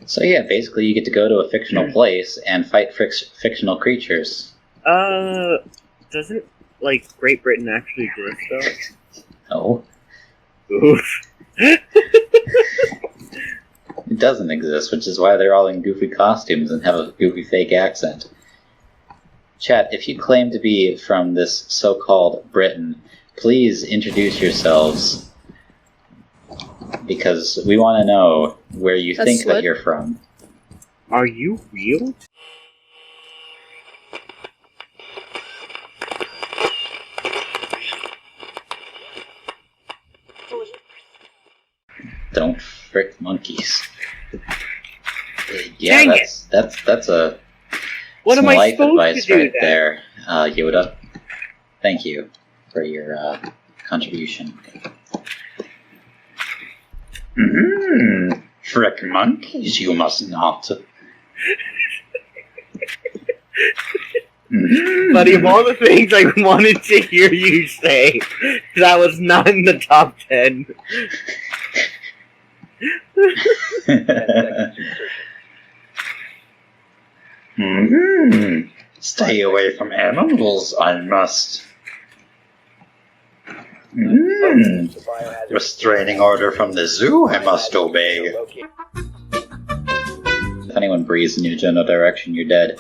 So yeah, basically you get to go to a fictional place and fight fictional creatures. Doesn't, like, Great Britain actually exist, No, though? Oof. it doesn't exist, which is why they're all in goofy costumes and have a goofy fake accent. Chat, if you claim to be from this so-called Britain, please introduce yourselves, because we want to know where you think that you're from. Are you real? Don't frick monkeys. Yeah, that's a What am some I life supposed advice to do right then? there, Yoda. Thank you for your contribution. Frick monkeys, you must not. Buddy, of all the things I wanted to hear you say, that was not in the top 10. Stay away from animals, I must. Restraining order from the zoo, I must obey. If anyone breathes in your general direction, you're dead.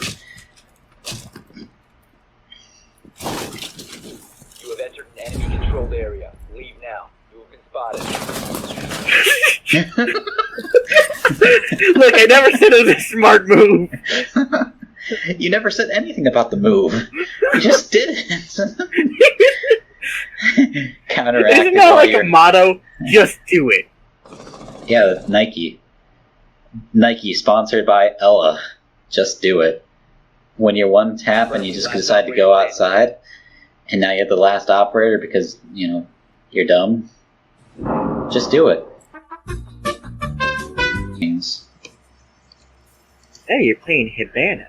You have entered an enemy-controlled area. Leave now. You have been spotted. Look, I never said it was a smart move. You never said anything about the move. You just did it. Counteracted. Isn't that like a motto? Just do it. Yeah, Nike. Nike, sponsored by Ella. Just do it. When you're one tap and you just decide to go outside, and now you're the last operator because, you know, you're dumb, just do it. Hey, you're playing Hibana.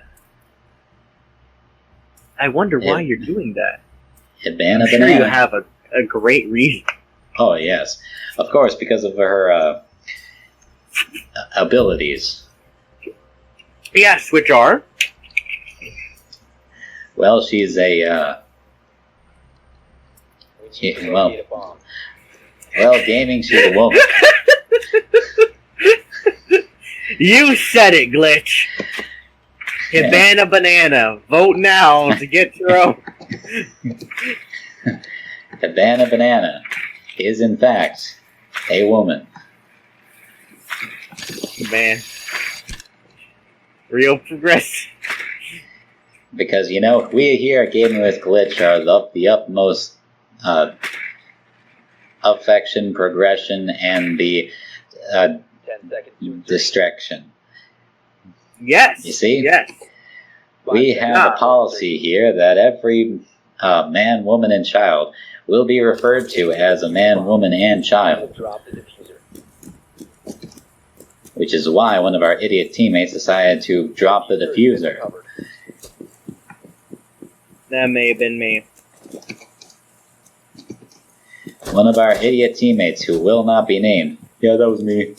I wonder why you're doing that. Hibana I'm sure Banana. you have a great reason. Oh, yes. Of course, because of her abilities. Yes, which are? Well, she's a, well, gaming, she's a woman. You said it, Glitch. Hibana Banana. Vote now to get your own. Hibana Banana is, in fact, a woman. Man. Real progressive. Because, you know, we here at Gaming with Glitch are the utmost affection, progression, and the 10 seconds. distraction. Yes. You see? Yes. We have a policy here that every man, woman, and child will be referred to as a man, woman, and child. Drop the diffuser. Which is why one of our idiot teammates decided to drop the diffuser. That may have been me. One of our idiot teammates who will not be named. Yeah, that was me.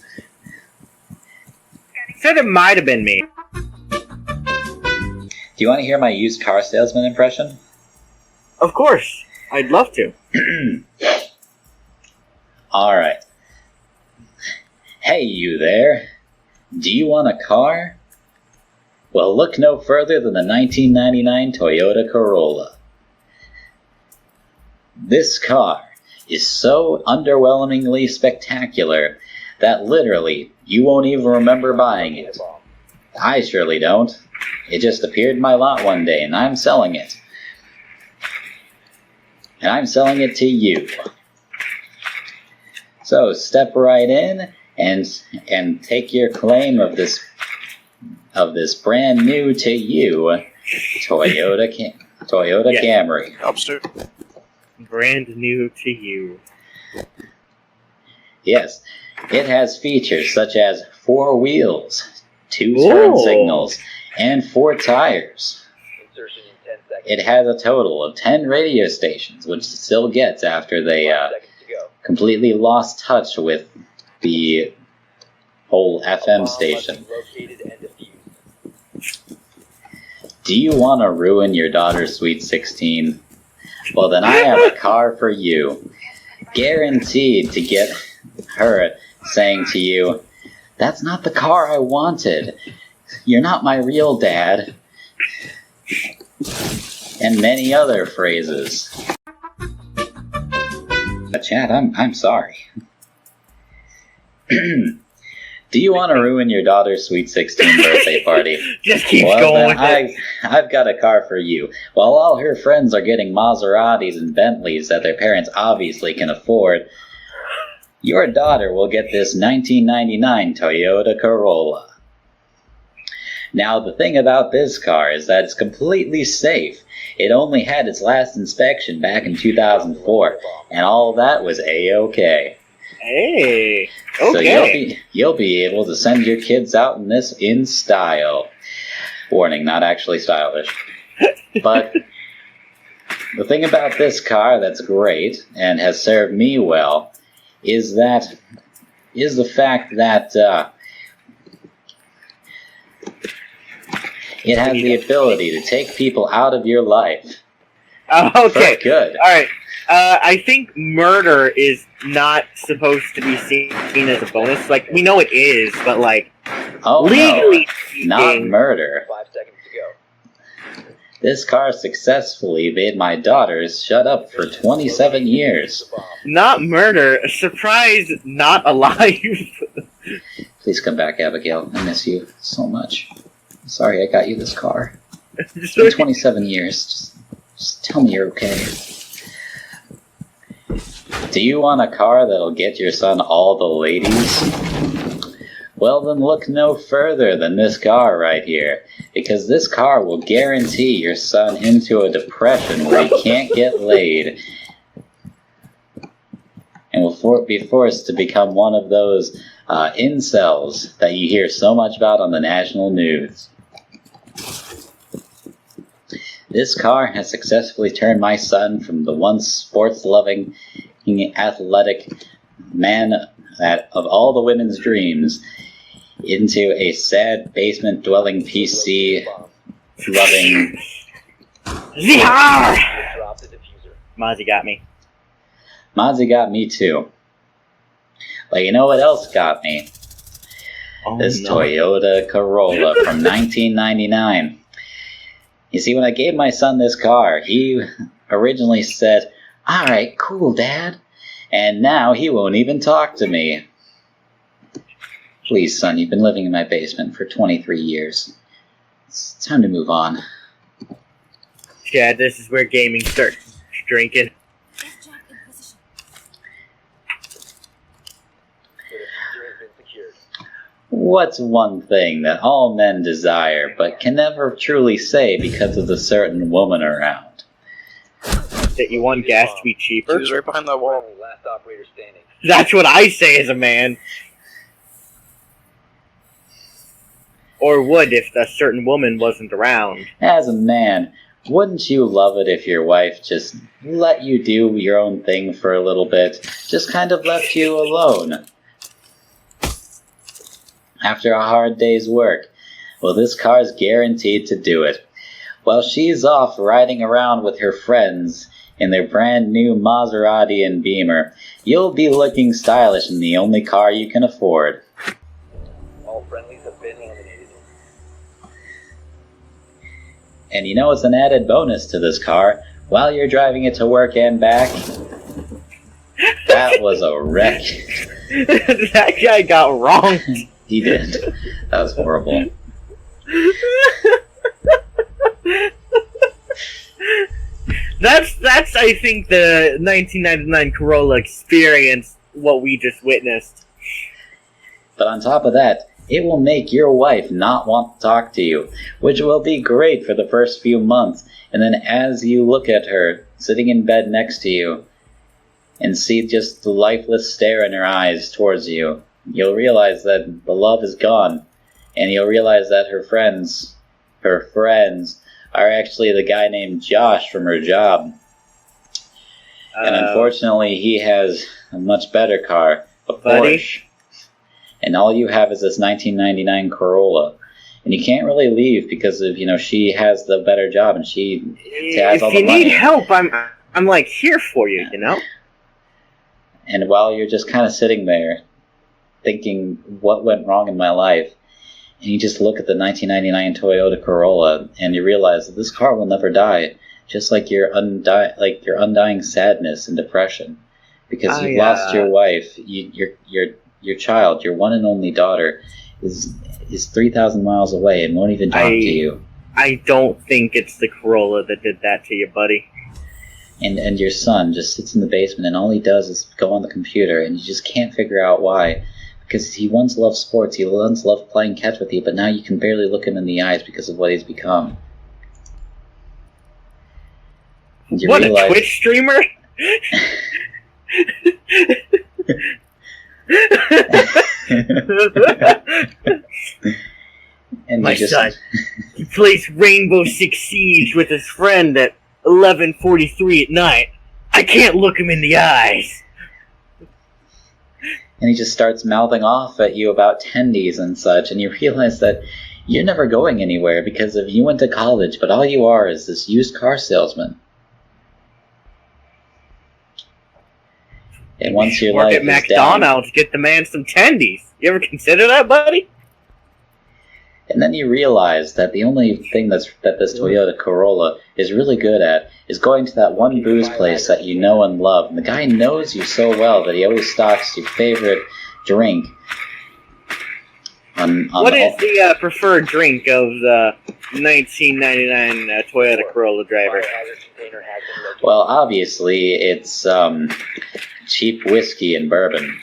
Said it might have been me. Do you want to hear my used car salesman impression? Of course. I'd love to. Alright. Hey, you there. Do you want a car? Well, look no further than the 1999 Toyota Corolla. This car is so underwhelmingly spectacular that literally you won't even remember buying it. I surely don't. It just appeared in my lot one day and I'm selling it. And I'm selling it to you. So step right in and take your claim of this brand new to you Toyota Camry. Upstairs. Brand new to you. Yes, it has features such as 4 wheels, 2 turn signals, and 4 tires. Insertion in 10 seconds. It has a total of 10 radio stations, which it still gets after they 5 seconds to go. completely lost touch with the whole A FM bomb must station. be located and defused. Do you want to ruin your daughter's Sweet 16? Well, then I have a car for you. Guaranteed to get her saying to you, "That's not the car I wanted. You're not my real dad." And many other phrases. Chad, I'm sorry. Do you want to ruin your daughter's Sweet 16 birthday party? Just keep Well, going then with it. I've got a car for you. While all her friends are getting Maseratis and Bentleys that their parents obviously can afford, your daughter will get this 1999 Toyota Corolla. Now, the thing about this car is that it's completely safe. It only had its last inspection back in 2004, and all that was A-OK. Hey, So okay. you'll be able to send your kids out in this in style. Warning, not actually stylish. But the thing about this car that's great and has served me well is the fact that it has the ability to take people out of your life. Okay. For good. All right. I think murder is not supposed to be seen as a bonus. Like, we know it is, but like, Oh, legally no, not speaking, murder. 5 seconds to go. This car successfully made my daughters shut up for 27 years. The bomb. not murder. Surprise, not alive. Please come back, Abigail. I miss you so much. Sorry I got you this car. It's So- been 27 years. Just tell me you're okay. Do you want a car that'll get your son all the ladies? Well, then look no further than this car right here, because this car will guarantee your son into a depression where he can't get laid, and will be forced to become one of those incels that you hear so much about on the national news. This car has successfully turned my son from the once sports-loving, athletic man of all the women's dreams into a sad basement-dwelling PC-loving... Zihar! Drop the diffuser. Mozzie got me. Mozzie got me too. But you know what else got me? Oh, This no. Toyota Corolla from 1999. You see, when I gave my son this car, he originally said, "Alright, cool, Dad." And now he won't even talk to me. Please, son, you've been living in my basement for 23 years. It's time to move on. Chad, this is where gaming starts drinking. The diffuser has been secured. What's one thing that all men desire but can never truly say because of the certain woman around? That you want gas to be cheaper? She was right behind that wall. Friendly, last operator standing. That's what I say as a man. Or would if a certain woman wasn't around. As a man, wouldn't you love it if your wife just let you do your own thing for a little bit? Just kind of left you alone after a hard day's work? Well, this car's guaranteed to do it. While she's off riding around with her friends in their brand new Maserati and Beamer, you'll be looking stylish in the only car you can afford. All friendlies have been eliminated. And you know what's an added bonus to this car? While you're driving it to work and back, that was a wreck. That guy got wrong. He did. That was horrible. That's I think the 1999 Corolla experience, what we just witnessed. But on top of that, it will make your wife not want to talk to you, which will be great for the first few months. And then as you look at her sitting in bed next to you and see just the lifeless stare in her eyes towards you, you'll realize that the love is gone. And you'll realize that her friends are actually the guy named Josh from her job. And unfortunately, he has a much better car, a Buddy? Porsche. and all you have is this 1999 Corolla. And you can't really leave because of, she has the better job and she has all the money. If you need help, I'm like here for you, you know? And while you're just kind of sitting there thinking, what went wrong in my life? And you just look at the 1999 Toyota Corolla and you realize that this car will never die, just like your undying sadness and depression. Because you've lost your wife, your child, your one and only daughter is 3,000 miles away and won't even talk to you. I don't think it's the Corolla that did that to you, buddy. And your son just sits in the basement and all he does is go on the computer and you just can't figure out why. Because he once loved sports, he once loved playing catch with you, but now you can barely look him in the eyes because of what he's become. What, a Twitch streamer? And my son, he plays Rainbow Six Siege with his friend at 11:43 at night. I can't look him in the eyes. And he just starts mouthing off at you about tendies and such, and you realize that you're never going anywhere because you went to college, but all you are is this used car salesman. And once your life is down... Work at McDonald's, get the man some tendies. You ever consider that, buddy? And then you realize that the only thing that this Toyota Corolla is really good at is going to that one booze place that you know and love. And the guy knows you so well that he always stocks your favorite drink. What is the preferred drink of the 1999 Toyota Corolla driver? Well, obviously, it's cheap whiskey and bourbon.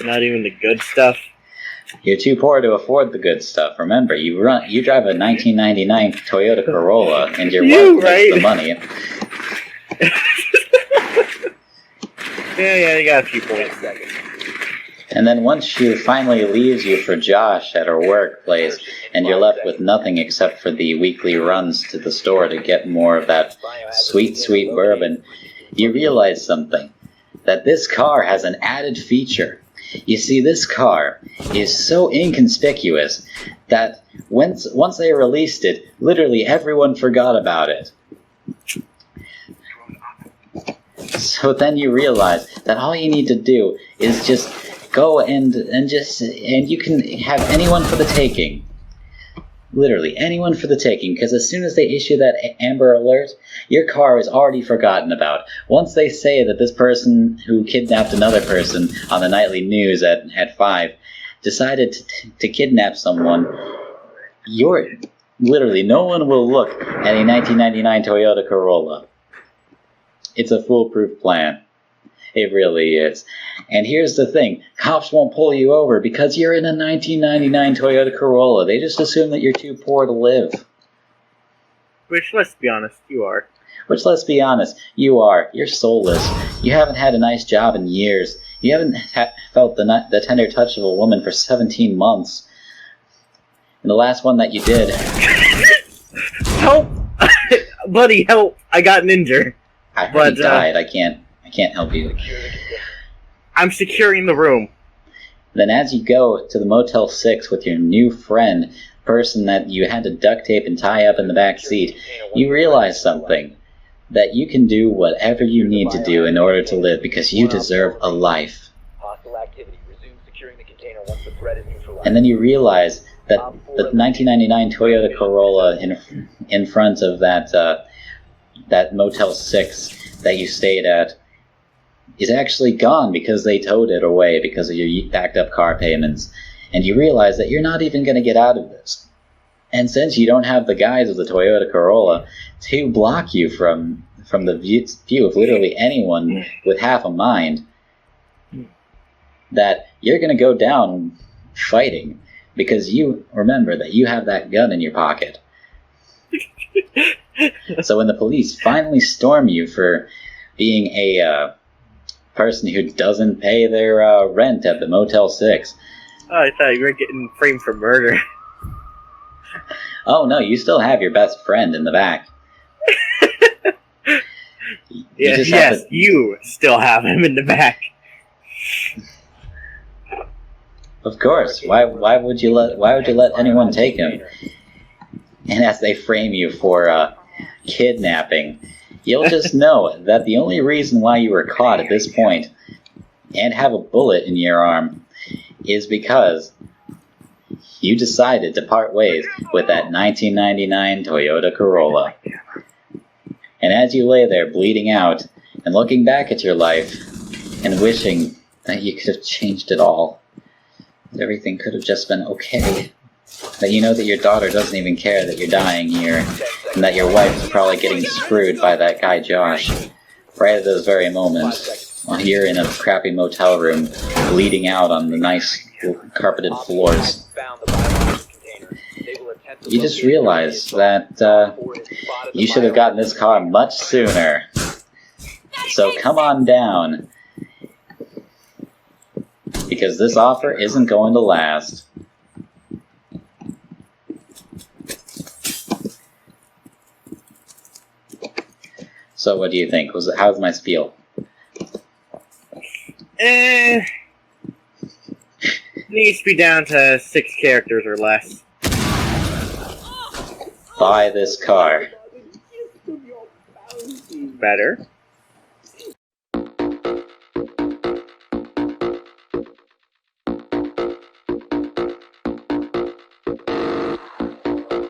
Not even the good stuff? You're too poor to afford the good stuff. Remember, you drive a 1999 Toyota Corolla, and your wife makes the money. Yeah, you got a few points. And then once she finally leaves you for Josh at her workplace, and you're left with nothing except for the weekly runs to the store to get more of that sweet, sweet bourbon, you realize something. That this car has an added feature. You see, this car is so inconspicuous that once they released it, literally everyone forgot about it. So then you realize that all you need to do is just go and you can have anyone for the taking. Literally anyone for the taking, because as soon as they issue that Amber Alert, your car is already forgotten about. Once they say that this person who kidnapped another person on the nightly news at 5 decided to kidnap someone, literally no one will look at a 1999 Toyota Corolla. It's a foolproof plan. It really is. And here's the thing. Cops won't pull you over because you're in a 1999 Toyota Corolla. They just assume that you're too poor to live. Which, let's be honest, you are. You are. You're soulless. You haven't had a nice job in years. You haven't felt the tender touch of a woman for 17 months. And the last one that you did... Help! Buddy, help! I got injured. I heard he died. I can't help you. I'm securing the room. Then as you go to the Motel 6 with your new friend, person that you had to duct tape and tie up in the back seat, you realize something. That you can do whatever you need to do in order to live because you deserve a life. And then you realize that the 1999 Toyota Corolla in front of that Motel 6 that you stayed at is actually gone because they towed it away because of your backed up car payments. And you realize that you're not even going to get out of this. And since you don't have the guys of the Toyota Corolla to block you from the view of literally anyone with half a mind, that you're going to go down fighting because you remember that you have that gun in your pocket. So when the police finally storm you for being a person who doesn't pay their rent at the Motel 6. Oh, I thought you were getting framed for murder. Oh no, you still have your best friend in the back. You still have him in the back. Of course. Why would you let anyone take him? And as they frame you for kidnapping, you'll just know that the only reason why you were caught at this point and have a bullet in your arm is because you decided to part ways with that 1999 Toyota Corolla. And as you lay there bleeding out and looking back at your life and wishing that you could have changed it all, that everything could have just been okay, that you know that your daughter doesn't even care that you're dying here, and that your wife is probably getting screwed by that guy Josh, right at this very moment, while you're in a crappy motel room, bleeding out on the nice carpeted floors. You just realize that you should have gotten this car much sooner. So come on down, because this offer isn't going to last. So what do you think? How's my spiel? Needs to be down to 6 characters or less. Buy this car. Better.